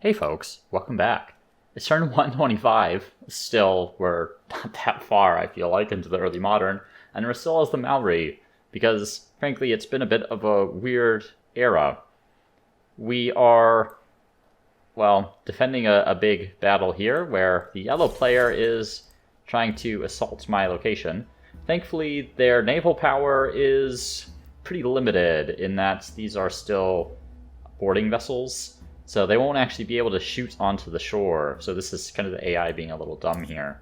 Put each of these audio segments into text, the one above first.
Hey folks, welcome back. It's turn 125. Still, we're not that far, I feel like, into the early modern, and we're still as the Maori, because, frankly, it's been a bit of a weird era. We are, well, defending a big battle here, where the yellow player is trying to assault my location. Thankfully, their naval power is pretty limited, in that these are still boarding vessels, so they won't actually be able to shoot onto the shore. So this is kind of the AI being a little dumb here.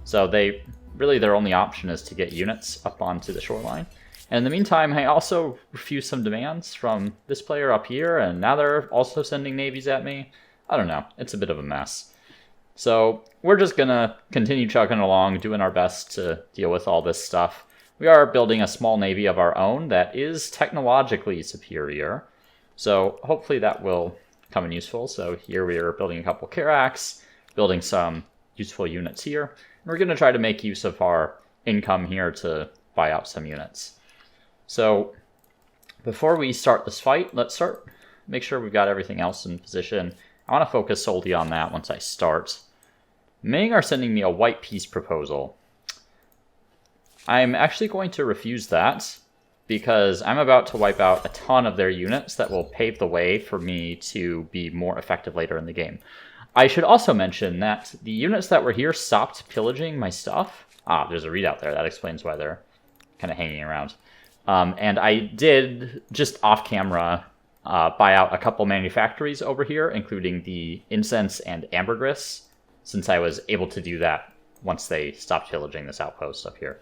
So their only option is to get units up onto the shoreline. And in the meantime, I also refused some demands from this player up here, and now they're also sending navies at me. I don't know, it's a bit of a mess. So we're just gonna continue chugging along, doing our best to deal with all this stuff. We are building a small navy of our own that is technologically superior. So hopefully that will come in useful. So here we are building a couple Carracks, building some useful units here. And we're going to try to make use of our income here to buy out some units. So before we start this fight, make sure we've got everything else in position. I want to focus solely on that once I start. Ming are sending me a white peace proposal. I'm actually going to refuse that, because I'm about to wipe out a ton of their units that will pave the way for me to be more effective later in the game. I should also mention that the units that were here stopped pillaging my stuff. There's a readout there. That explains why they're kind of hanging around. And I did, just off camera, buy out a couple manufactories over here, including the incense and ambergris, since I was able to do that once they stopped pillaging this outpost up here.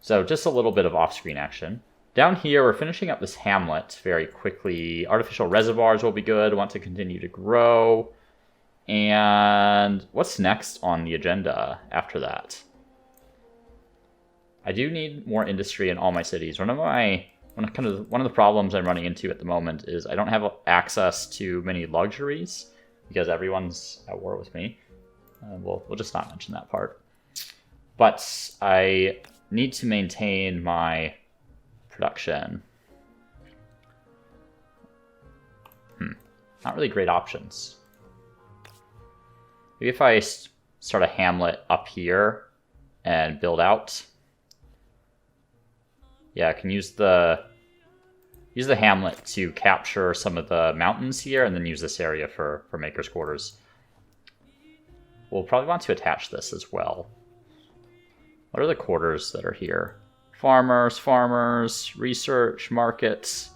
So just a little bit of off-screen action. Down here, we're finishing up this hamlet very quickly. Artificial reservoirs will be good. Want to continue to grow. And what's next on the agenda after that? I do need more industry in all my cities. One of the problems I'm running into at the moment is I don't have access to many luxuries because everyone's at war with me. We'll just not mention that part. But I need to maintain my production. Not really great options. Maybe if I start a hamlet up here and build out. Yeah, I can use the hamlet to capture some of the mountains here and then use this area for maker's quarters. We'll probably want to attach this as well. What are the quarters that are here? Farmers, research, markets,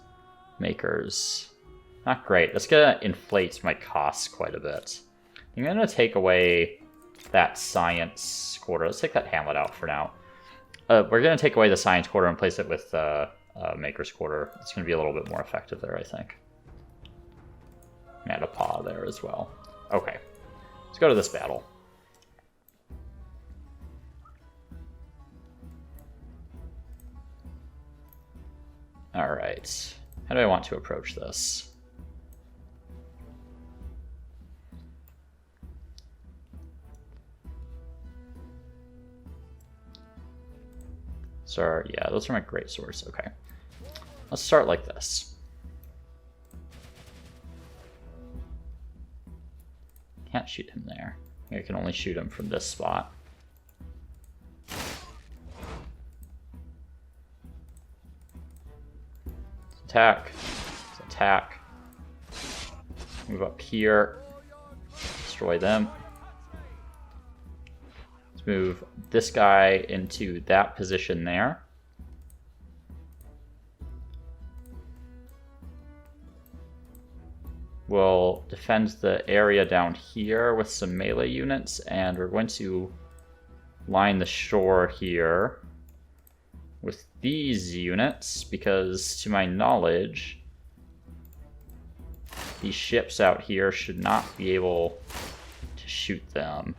makers. Not great. That's going to inflate my costs quite a bit. I'm going to take away that science quarter. Let's take that hamlet out for now. We're going to take away the science quarter and place it with maker's quarter. It's going to be a little bit more effective there, I think. Add a paw there as well. Okay, let's go to this battle. All right, how do I want to approach this? So, yeah, those are my great swords. Okay, let's start like this. Can't shoot him there. I can only shoot him from this spot. Attack. Let's attack. Move up here. Destroy them. Let's move this guy into that position there. We'll defend the area down here with some melee units, and we're going to line the shore here with these units, because to my knowledge, these ships out here should not be able to shoot them.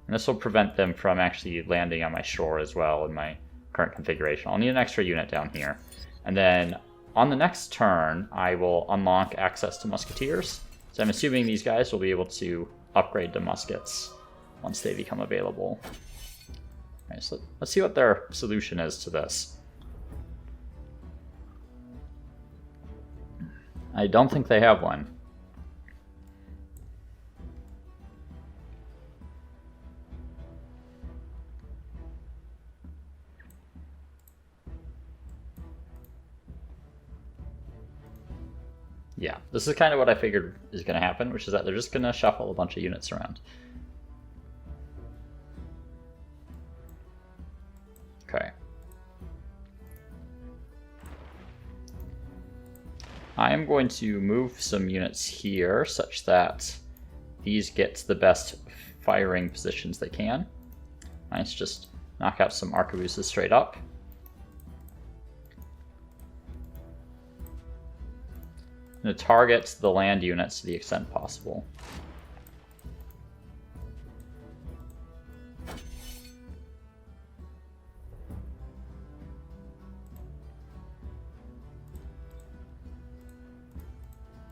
And this will prevent them from actually landing on my shore as well in my current configuration. I'll need an extra unit down here. And then on the next turn, I will unlock access to musketeers. So I'm assuming these guys will be able to upgrade to muskets once they become available. All right, so let's see what their solution is to this. I don't think they have one. Yeah, this is kind of what I figured is going to happen, which is that they're just going to shuffle a bunch of units around. Okay. I am going to move some units here such that these get the best firing positions they can. Nice, just knock out some arquebuses straight up. I'm going to target the land units to the extent possible.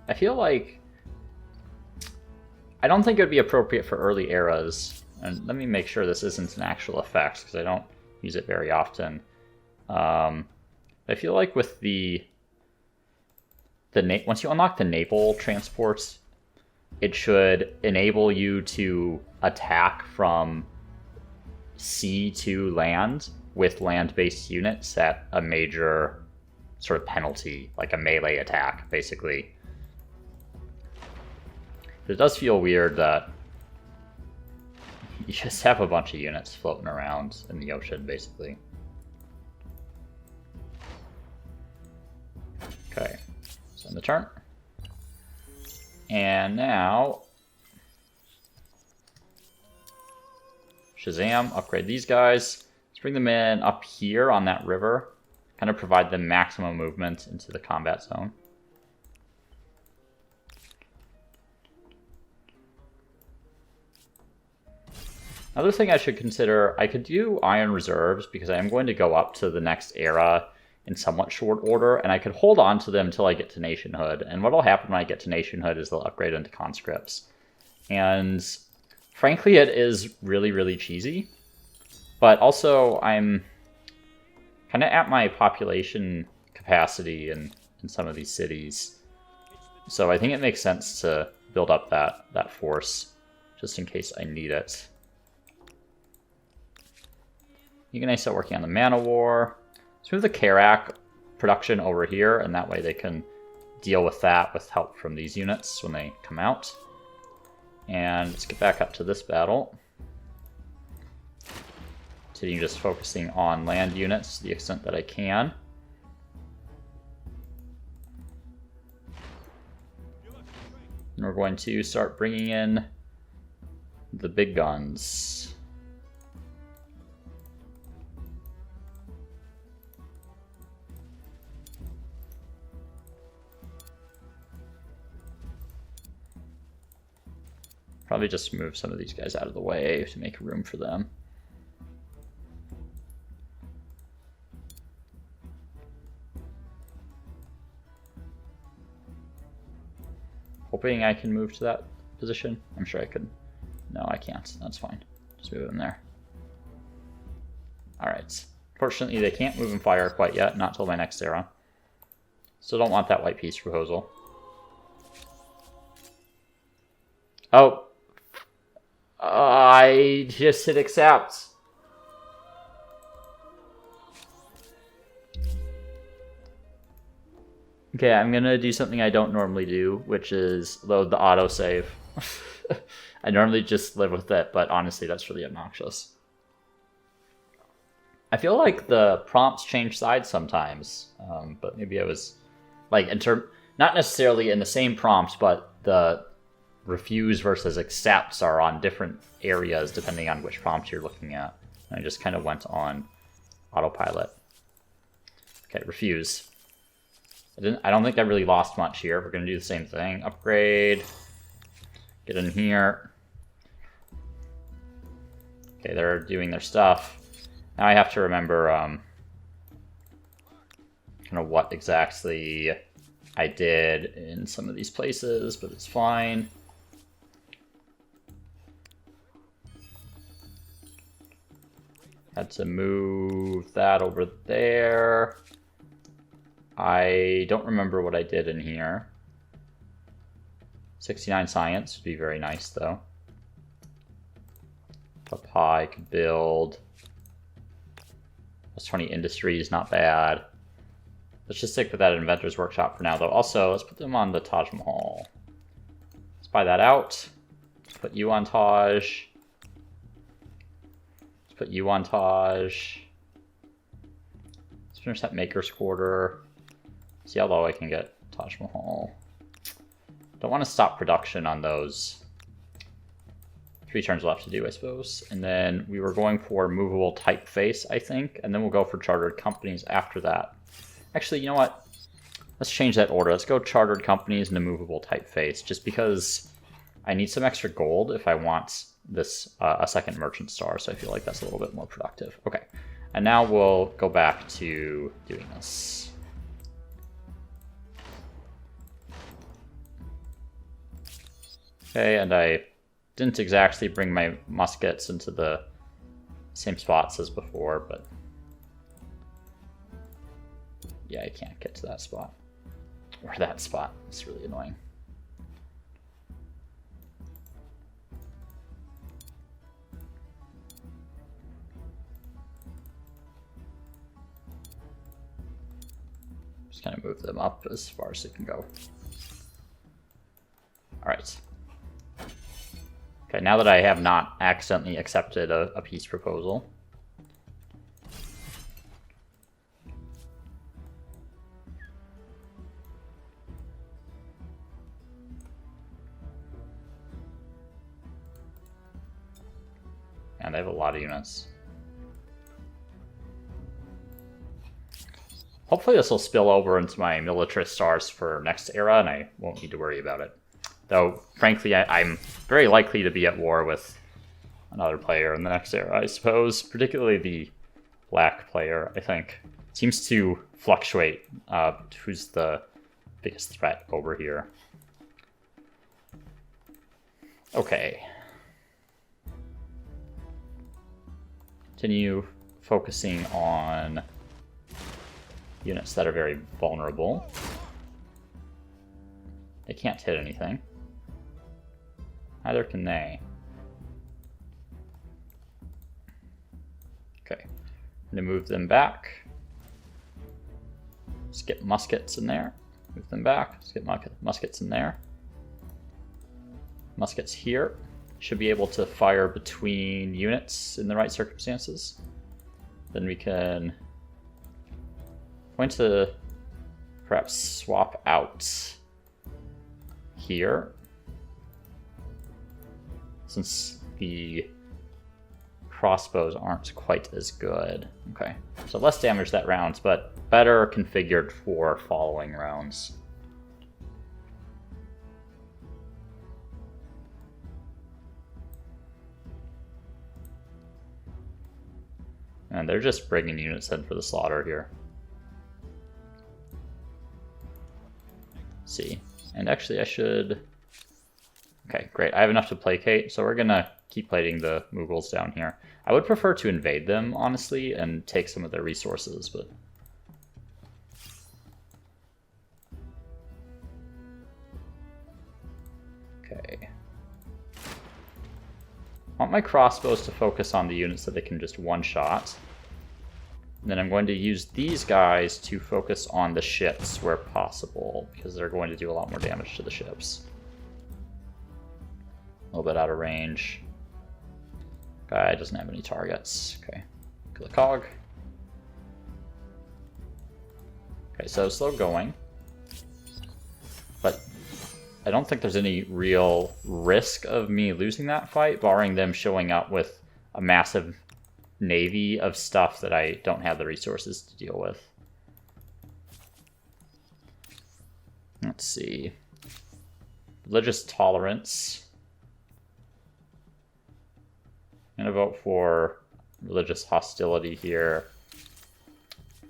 I feel like I don't think it would be appropriate for early eras, and let me make sure this isn't an actual effect because I don't use it very often. I feel like with the once you unlock the naval transports, it should enable you to attack from sea to land with land-based units at a major sort of penalty, like a melee attack, basically. It does feel weird that you just have a bunch of units floating around in the ocean, basically. Okay, so end the turn. And now, Shazam, upgrade these guys. Let's bring them in up here on that river. Kind of provide them maximum movement into the combat zone. Another thing I should consider, I could do Iron Reserves because I am going to go up to the next era in somewhat short order, and I could hold on to them until I get to Nationhood. And what will happen when I get to Nationhood is they'll upgrade into conscripts. And frankly, it is really, really cheesy. But also, I'm kind of at my population capacity in some of these cities. So I think it makes sense to build up that force, just in case I need it. You can start working on the Mana War. Let's move the Karak production over here, and that way they can deal with that with help from these units when they come out. And let's get back up to this battle. Continuing just focusing on land units to the extent that I can. And we're going to start bringing in the big guns. Probably just move some of these guys out of the way to make room for them. Hoping I can move to that position. I'm sure I could. No, I can't. That's fine. Just move them there. Alright. Fortunately, they can't move and fire quite yet. Not till my next era. Still don't want that white peace proposal. Oh. I just hit accept. Okay, I'm gonna do something I don't normally do, which is load the autosave. I normally just live with it, but honestly, that's really obnoxious. I feel like the prompts change sides sometimes, but maybe I was like not necessarily in the same prompts, but the refuse versus accepts are on different areas depending on which prompt you're looking at. And I just kind of went on autopilot. Okay, refuse. I don't think I really lost much here. We're going to do the same thing. Upgrade. Get in here. Okay, they're doing their stuff. Now I have to remember kind of what exactly I did in some of these places, but it's fine. Had to move that over there. I don't remember what I did in here. 69 science would be very nice, though. Papai could build. Plus 20 industry is not bad. Let's just stick with that Inventor's Workshop for now, though. Also, let's put them on the Taj Mahal. Let's buy that out. Put you on Taj. Let's put you on Taj. Let's finish that Maker's Quarter. See how low I can get Taj Mahal. Don't want to stop production on those. 3 turns left to do, I suppose. And then we were going for movable typeface, I think. And then we'll go for chartered companies after that. Actually, you know what? Let's change that order. Let's go chartered companies and a movable typeface. Just because I need some extra gold if I want this a second merchant star. So I feel like that's a little bit more productive. Okay. And now we'll go back to doing this. Okay, and I didn't exactly bring my muskets into the same spots as before, but yeah, I can't get to that spot. Or that spot. It's really annoying. Just kind of move them up as far as it can go. Alright. Okay, now that I have not accidentally accepted a peace proposal. And they have a lot of units. Hopefully this will spill over into my militarist stars for next era, and I won't need to worry about it. Though, frankly, I'm very likely to be at war with another player in the next era, I suppose. Particularly the black player, I think. Seems to fluctuate who's the biggest threat over here. Okay. Continue focusing on units that are very vulnerable. They can't hit anything. Neither can they. Okay. I'm going to move them back. Let's get muskets in there. Move them back. Let's get muskets in there. Muskets here. Should be able to fire between units in the right circumstances. Then we can going to perhaps swap out here, since the crossbows aren't quite as good. Okay, so less damage that round, but better configured for following rounds. And they're just bringing units in for the slaughter here. Let's see. And actually I should... Okay, great. I have enough to placate, so we're gonna keep plating the Mughals down here. I would prefer to invade them, honestly, and take some of their resources, but... Okay. I want my crossbows to focus on the units that they can just one-shot. And then I'm going to use these guys to focus on the ships where possible, because they're going to do a lot more damage to the ships. A little bit out of range. Guy doesn't have any targets. Okay, kill a cog. Okay, so slow going. But I don't think there's any real risk of me losing that fight, barring them showing up with a massive navy of stuff that I don't have the resources to deal with. Let's see. Religious tolerance. I'm gonna vote for religious hostility here.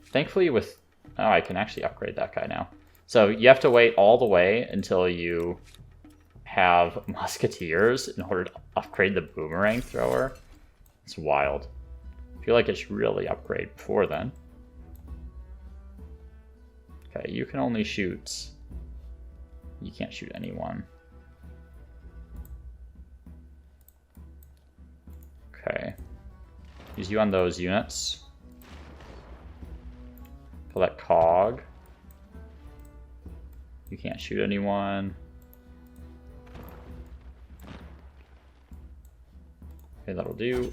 Thankfully with... Oh, I can actually upgrade that guy now. So you have to wait all the way until you have musketeers in order to upgrade the boomerang thrower. It's wild. I feel like it should really upgrade before then. Okay, you can only shoot... You can't shoot anyone. Okay. Use you on those units. Pull that cog. You can't shoot anyone. Okay, that'll do.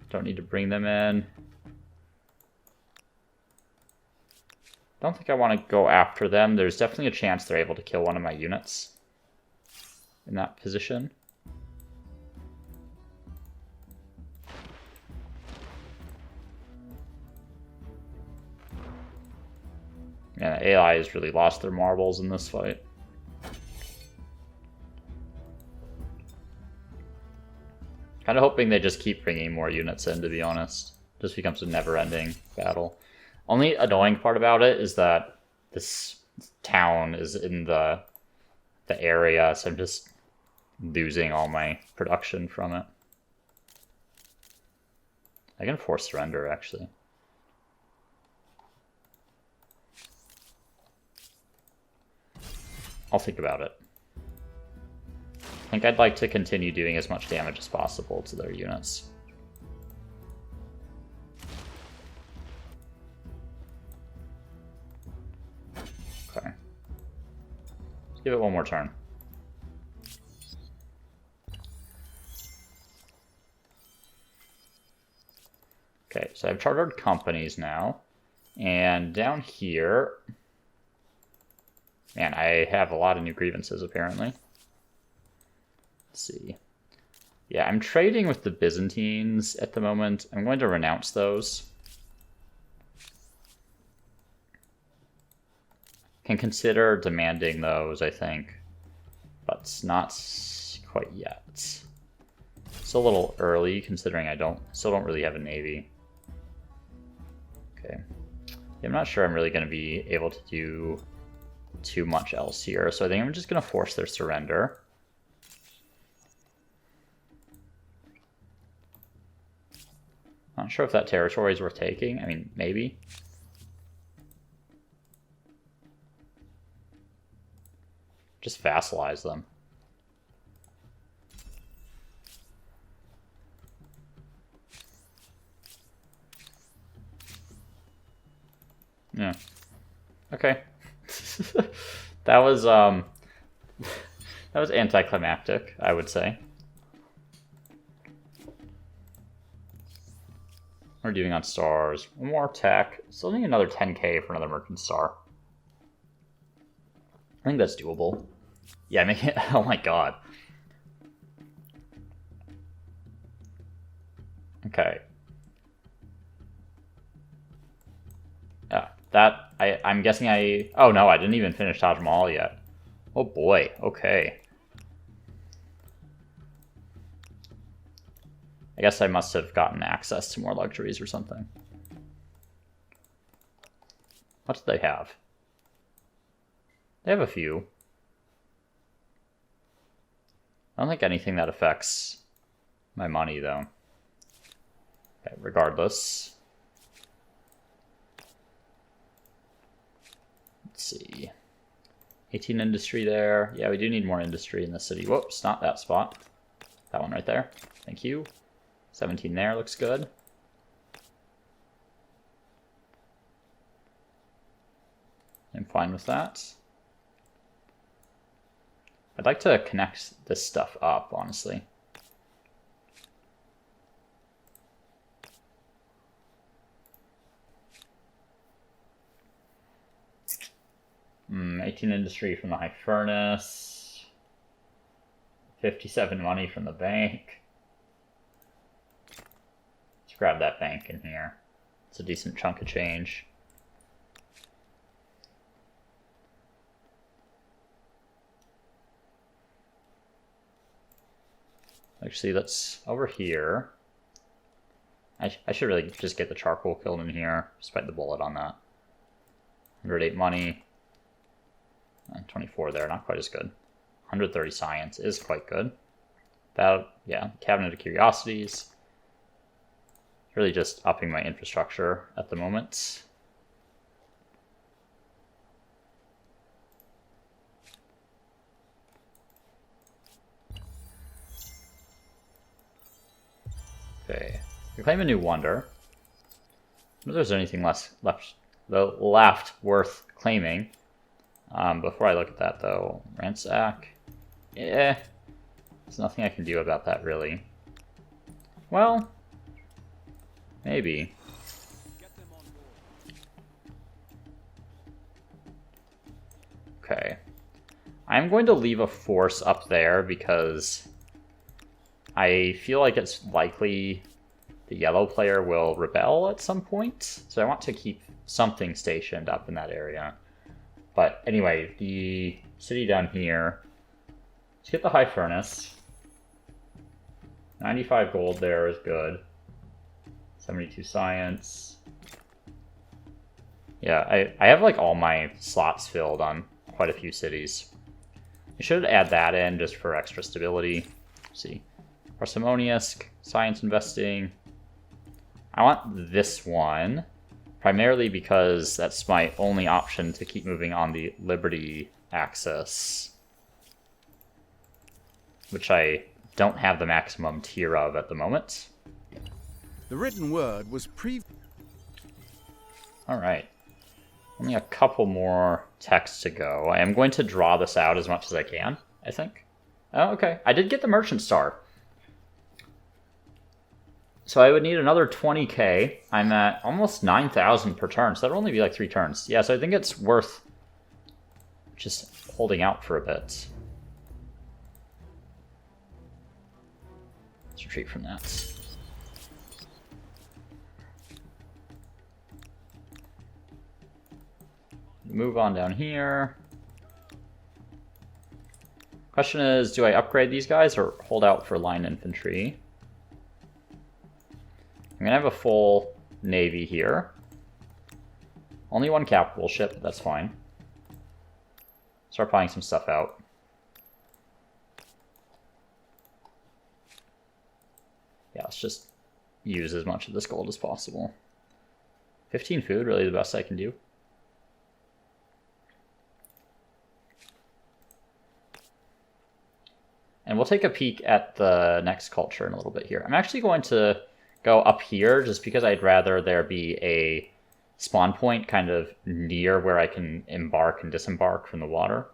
Don't need to bring them in. Don't think I want to go after them. There's definitely a chance they're able to kill one of my units in that position. Yeah, the AI has really lost their marbles in this fight. Kind of hoping they just keep bringing more units in, to be honest. Just becomes a never-ending battle. Only annoying part about it is that this town is in the area, so I'm just losing all my production from it. I can force surrender, actually. I'll think about it. I think I'd like to continue doing as much damage as possible to their units. Okay. Let's give it one more turn. Okay, so I've chartered companies now. And down here... Man, I have a lot of new grievances, apparently. Let's see. Yeah, I'm trading with the Byzantines at the moment. I'm going to renounce those. Can consider demanding those, I think. But not quite yet. It's a little early, considering I still don't really have a navy. Okay. Yeah, I'm not sure I'm really going to be able to do too much else here, so I think I'm just going to force their surrender. Not sure if that territory is worth taking. I mean, maybe. Just vassalize them. Yeah. Okay. That was anticlimactic, I would say. We're doing on stars. One more tech. Still need another 10k for another merchant star. I think that's doable. Yeah, make it. Oh my god. Okay. Yeah, that I'm guessing I. Oh no, I didn't even finish Taj Mahal yet. Oh boy. Okay. I guess I must have gotten access to more luxuries or something. What do they have? They have a few. I don't think anything that affects my money, though. Okay, regardless. Let's see. 18 industry there. Yeah, we do need more industry in the city. Whoops, not that spot. That one right there. Thank you. 17 there, looks good. I'm fine with that. I'd like to connect this stuff up, honestly. Hmm, 18 industry from the high furnace. 57 money from the bank. Let's grab that bank in here. It's a decent chunk of change. Actually, that's over here. I should really just get the charcoal killed in here. Spite the bullet on that. 108 money. 24 there, not quite as good. 130 science is quite good. That, yeah, Cabinet of Curiosities. Really just upping my infrastructure at the moment. Okay. We claim a new wonder. I wonder if there's anything left worth claiming. Before I look at that, though, ransack. Yeah, there's nothing I can do about that, really. Well, maybe. Okay. I'm going to leave a force up there because I feel like it's likely the yellow player will rebel at some point. So I want to keep something stationed up in that area. But anyway, the city down here. Let's get the high furnace. 95 gold there is good. 72 science. Yeah, I have like all my slots filled on quite a few cities. I should add that in just for extra stability. Let's see. Parsimonious, science investing. I want this one, primarily because that's my only option to keep moving on the Liberty axis, which I don't have the maximum tier of at the moment. The written word was Alright. Only a couple more texts to go. I am going to draw this out as much as I can, I think. Oh, okay. I did get the Merchant Star. So I would need another 20k. I'm at almost 9,000 per turn, so that'll only be like 3 turns. Yeah, so I think it's worth just holding out for a bit. Let's retreat from that. Move on down here. Question is, do I upgrade these guys or hold out for line infantry? I'm gonna have a full navy here. Only one capital ship, but that's fine. Start buying some stuff out. Yeah, let's just use as much of this gold as possible. 15 food, really the best I can do. And we'll take a peek at the next culture in a little bit here. I'm actually going to go up here just because I'd rather there be a spawn point kind of near where I can embark and disembark from the water.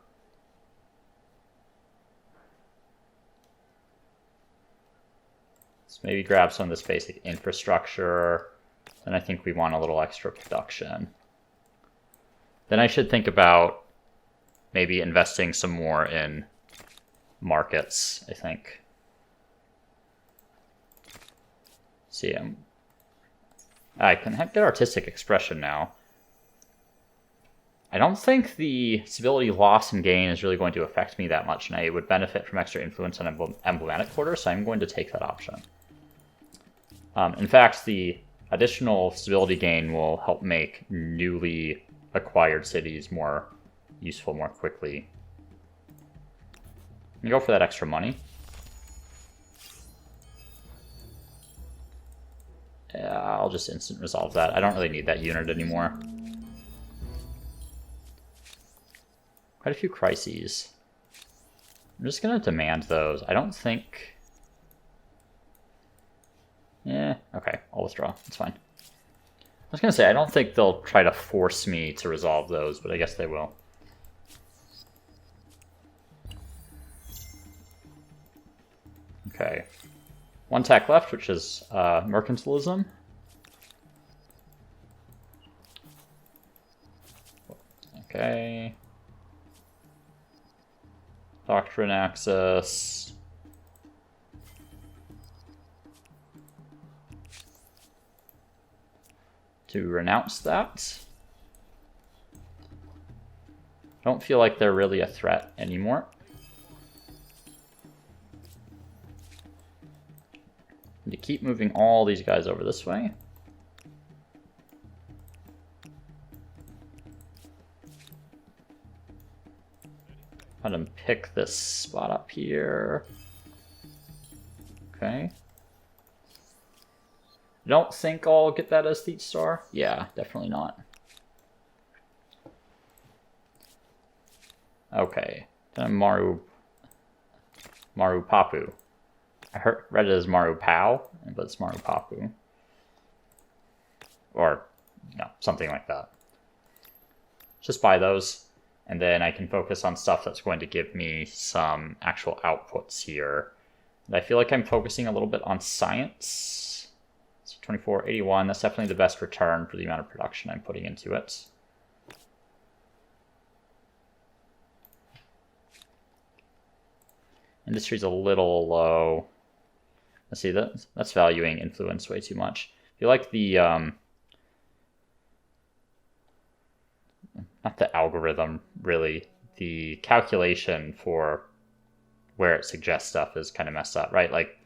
Let's maybe grab some of this basic infrastructure. And I think we want a little extra production. Then I should think about maybe investing some more in markets, I think. See, I can get artistic expression now. I don't think the civility loss and gain is really going to affect me that much, and I would benefit from extra influence on emblematic quarter, so I'm going to take that option. In fact, the additional stability gain will help make newly acquired cities more useful more quickly. You go for that extra money. Yeah, I'll just instant resolve that. I don't really need that unit anymore. Quite a few crises. I'm just going to demand those. I don't think... Yeah, okay, I'll withdraw. It's fine. I was going to say, I don't think they'll try to force me to resolve those, but I guess they will. Okay. One tack left, which is mercantilism. Okay. Doctrine access. To renounce that. Don't feel like they're really a threat anymore. And to keep moving all these guys over this way. Let him pick this spot up here. Okay. Don't think I'll get that aesthete star? Yeah, definitely not. Okay. Then Maru Papu. read it as Maru Pao, but it's Maru Papu. Or, something like that. Just buy those, and then I can focus on stuff that's going to give me some actual outputs here. And I feel like I'm focusing a little bit on science. So 2481, that's definitely the best return for the amount of production I'm putting into it. Industry's a little low. Let's see, that's valuing influence way too much. I feel like the, not the algorithm, really, the calculation for where it suggests stuff is kind of messed up, right? Like,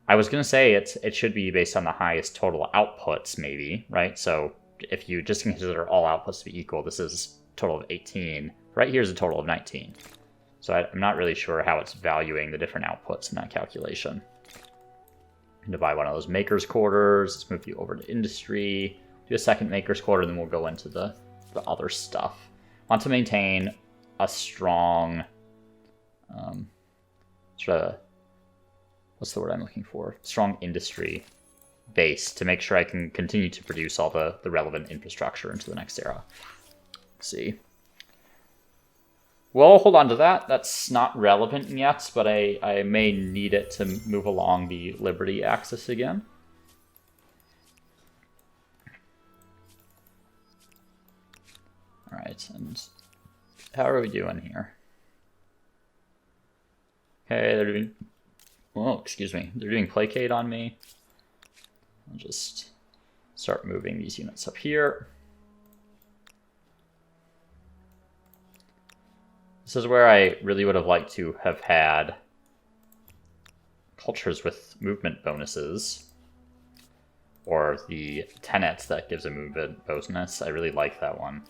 I was going to say it should be based on the highest total outputs, maybe, right? So if you just consider all outputs to be equal, this is a total of 18. Right here's a total of 19. So I'm not really sure how it's valuing the different outputs in that calculation. And to buy one of those maker's quarters, let's move you over to industry, do a second maker's quarter, and then we'll go into the other stuff. Want to maintain a strong, what's the word I'm looking for? Strong industry base to make sure I can continue to produce all the relevant infrastructure into the next era. Let's see. We'll hold on to that. That's not relevant yet, but I may need it to move along the Liberty axis again. All right, and how are we doing here? Okay, they're doing... Oh, excuse me. They're doing placate on me. I'll just start moving these units up here. This is where I really would have liked to have had cultures with movement bonuses, or the tenets that gives a movement bonus. I really like that one.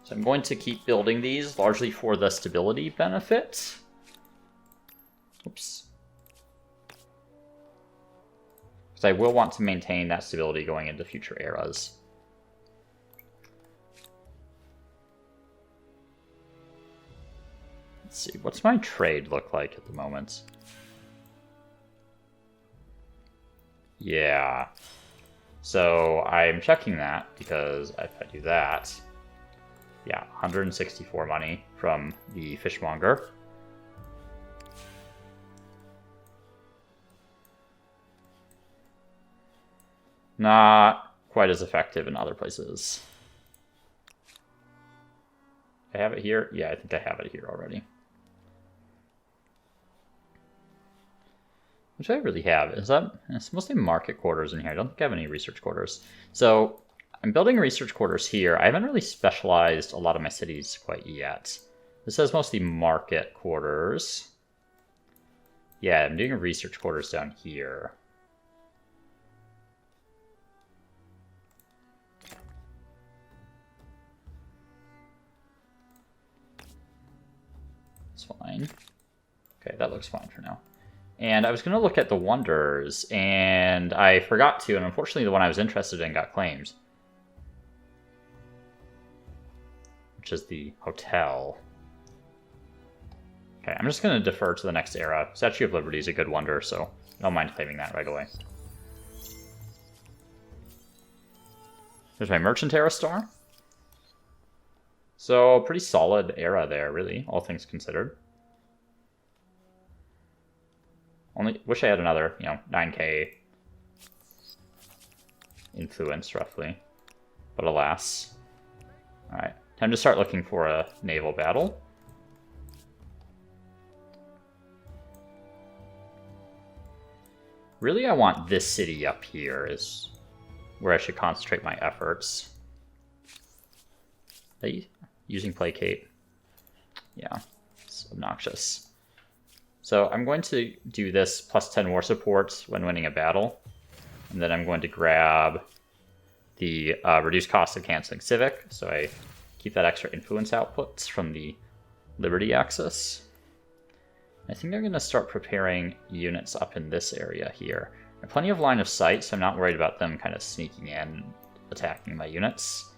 So I'm going to keep building these largely for the stability benefit. Oops. Because I will want to maintain that stability going into future eras. Let's see, what's my trade look like at the moment? Yeah. So I'm checking that because if I do that, yeah, 164 money from the fishmonger. Not quite as effective in other places. I have it here? Yeah, I think I have it here already. Which I really have. It's mostly market quarters in here. I don't think I have any research quarters. So I'm building research quarters here. I haven't really specialized a lot of my cities quite yet. This says mostly market quarters. Yeah, I'm doing research quarters down here. It's fine. Okay, that looks fine for now. And I was going to look at the wonders, and I forgot to, and unfortunately the one I was interested in got claimed. Which is the hotel. Okay, I'm just going to defer to the next era. Statue of Liberty is a good wonder, so I don't mind claiming that right away. There's my Merchant Era star. So, pretty solid era there, really, all things considered. Only wish I had another, 9k influence, roughly. But alas. Alright, time to start looking for a naval battle. Really, I want this city up here is where I should concentrate my efforts. Are they using placate? Yeah, it's obnoxious. So I'm going to do this plus 10 war support when winning a battle. And then I'm going to grab the reduced cost of canceling civic. So I keep that extra influence outputs from the Liberty axis. I think they're going to start preparing units up in this area here. I have plenty of line of sight, so I'm not worried about them kind of sneaking in and attacking my units.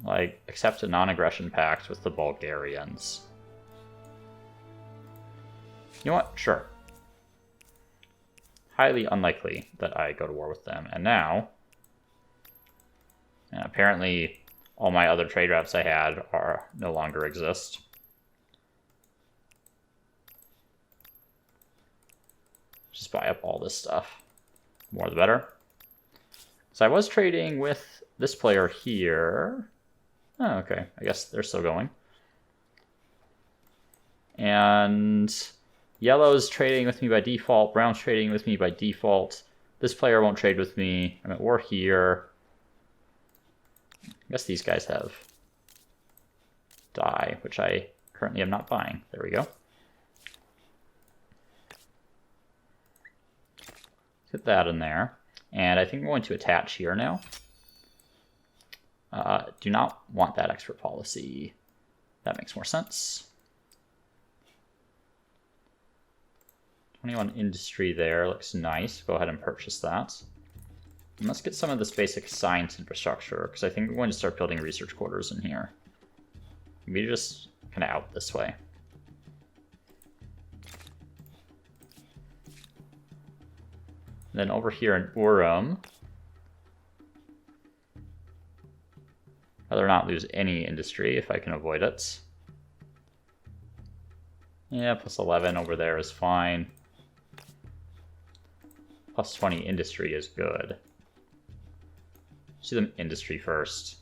like, accept a non-aggression pact with the Bulgarians. You know what? Sure. Highly unlikely that I go to war with them. And now, and apparently all my other trade routes I had are no longer exist. Just buy up all this stuff. More the better. So I was trading with this player here. Oh, okay. I guess they're still going. And yellow's trading with me by default. Brown's trading with me by default. This player won't trade with me. I'm at war here. I guess these guys have dye, which I currently am not buying. There we go. Put that in there. And I think I'm going to attach here now. Do not want that export policy. That makes more sense. 21 industry there looks nice. Go ahead and purchase that. And let's get some of this basic science infrastructure, because I think we're going to start building research quarters in here. Maybe just kind of out this way. And then over here in Urum, I'd rather not lose any industry if I can avoid it. Yeah, plus 11 over there is fine. Plus 20 industry is good. Let's do them industry first.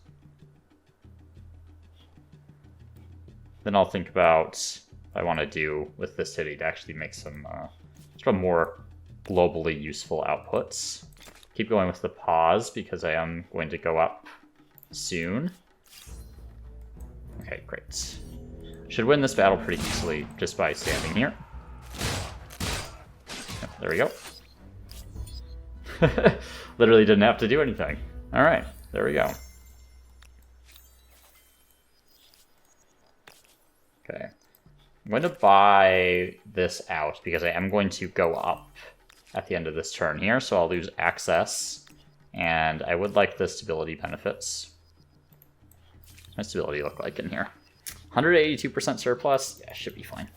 Then I'll think about what I want to do with this city to actually make some sort of more globally useful outputs. Keep going with the pause because I am going to go up soon. Okay, great. Should win this battle pretty easily just by standing here. Yep, there we go. Literally didn't have to do anything. All right, there we go. Okay. I'm going to buy this out because I am going to go up at the end of this turn here, so I'll lose access. And I would like the stability benefits. What's my stability look like in here? 182% surplus? Yeah, should be fine.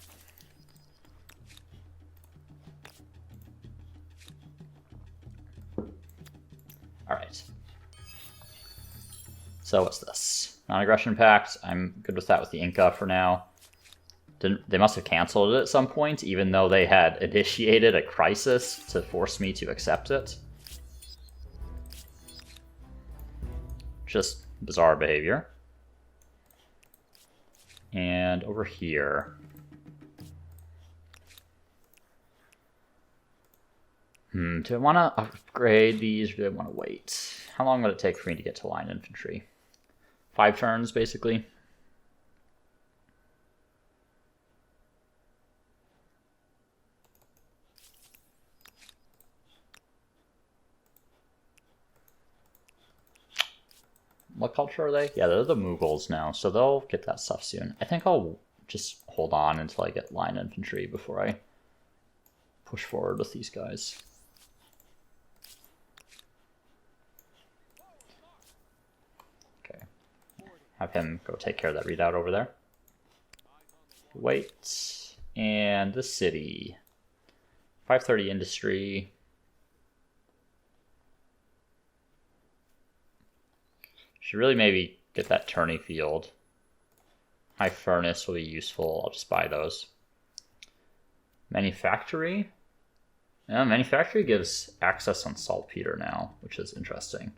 Alright. So what's this? Non-aggression pact. I'm good with that with the Inca for now. They must have canceled it at some point, even though they had initiated a crisis to force me to accept it. Just bizarre behavior. And over here. Do I want to upgrade these, or do I want to wait? How long would it take for me to get to line infantry? 5 turns, basically. What culture are they? Yeah, they're the Mughals now, so they'll get that stuff soon. I think I'll just hold on until I get line infantry before I push forward with these guys. Okay. Have him go take care of that readout over there. Wait. And the city. 530 industry. Should really maybe get that tourney field. High furnace will be useful. I'll just buy those. Manufactory? Yeah, manufactory gives access on saltpeter now, which is interesting.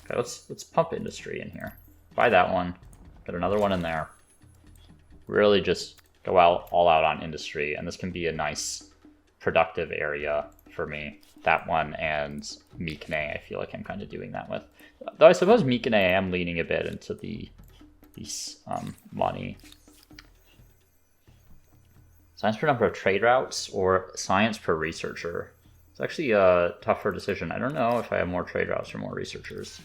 Okay, let's pump industry in here. Buy that one. Get another one in there. Really just go all out on industry, and this can be a nice productive area for me. That one and Mycenae, I feel like I'm kind of doing that with. Though I suppose Mycenae, I am leaning a bit into the money. Science per number of trade routes or science per researcher? It's actually a tougher decision. I don't know if I have more trade routes or more researchers.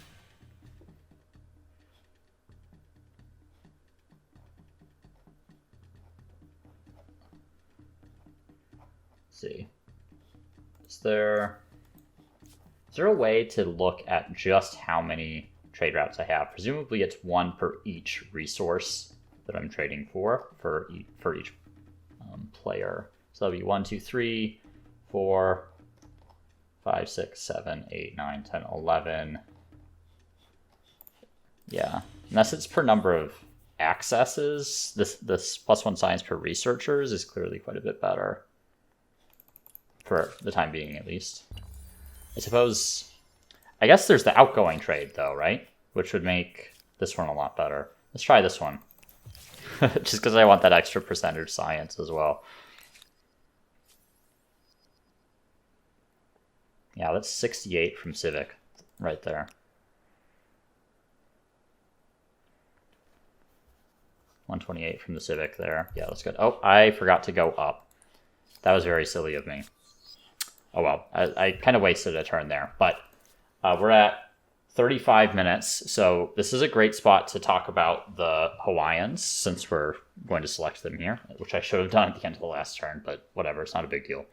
Let's see. Is there Is there a way to look at just how many trade routes I have? Presumably it's one per each resource that I'm trading for each player. So that'll be 1, 2, 3, 4, 5, 6, 7, 8, 9, 10, 11. Yeah, unless it's per number of accesses, this +1 science per researchers is clearly quite a bit better. For the time being, at least. I guess there's the outgoing trade, though, right? Which would make this one a lot better. Let's try this one. Just because I want that extra percentage science as well. Yeah, that's 68 from Civic right there. 128 from the Civic there. Yeah, that's good. Oh, I forgot to go up. That was very silly of me. Oh well, I kind of wasted a turn there. But we're at 35 minutes, so this is a great spot to talk about the Hawaiians, since we're going to select them here, which I should have done at the end of the last turn, but whatever, it's not a big deal.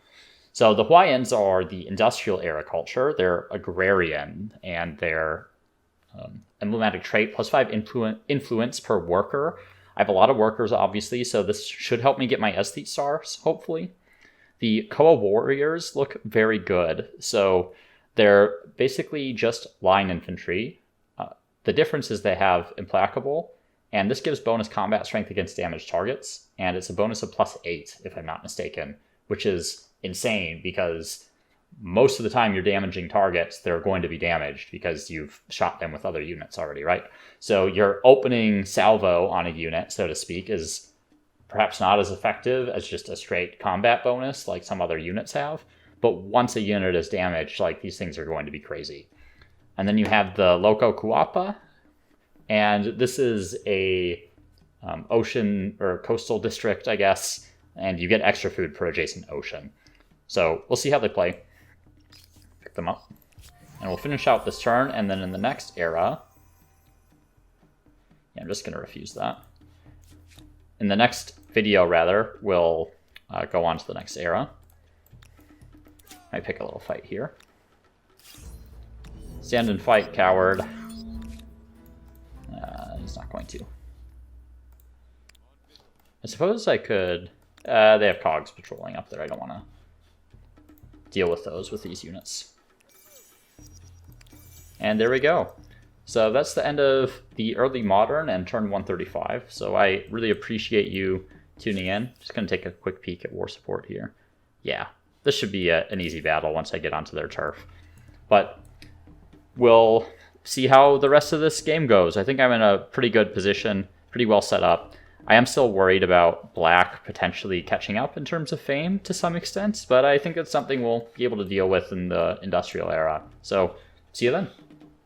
So the Hawaiians are the industrial era culture. They're agrarian, and their emblematic trait, +5 influence per worker. I have a lot of workers, obviously, so this should help me get my aesthete stars, hopefully. The Koa warriors look very good. So they're basically just line infantry. The difference is they have implacable, and this gives bonus combat strength against damaged targets, and it's a bonus of +8, if I'm not mistaken, which is insane because most of the time you're damaging targets, they're going to be damaged because you've shot them with other units already, right? So your opening salvo on a unit, so to speak, is perhaps not as effective as just a straight combat bonus like some other units have. But once a unit is damaged, like, these things are going to be crazy. And then you have the Loco Kuapa, and this is a ocean or coastal district, I guess, and you get extra food per adjacent ocean. So we'll see how they play. Pick them up. And we'll finish out this turn, and then in the next era... Yeah, I'm just going to refuse that. In the next video, rather, we'll go on to the next era. Might pick a little fight here. Stand and fight, coward. He's not going to. I suppose I could... they have cogs patrolling up there. I don't want to deal with those with these units. And there we go. So that's the end of the early modern and turn 135. So I really appreciate you tuning in. Just going to take a quick peek at war support here. Yeah, this should be an easy battle once I get onto their turf. But we'll see how the rest of this game goes. I think I'm in a pretty good position, pretty well set up. I am still worried about Black potentially catching up in terms of fame to some extent, but I think it's something we'll be able to deal with in the industrial era. So see you then.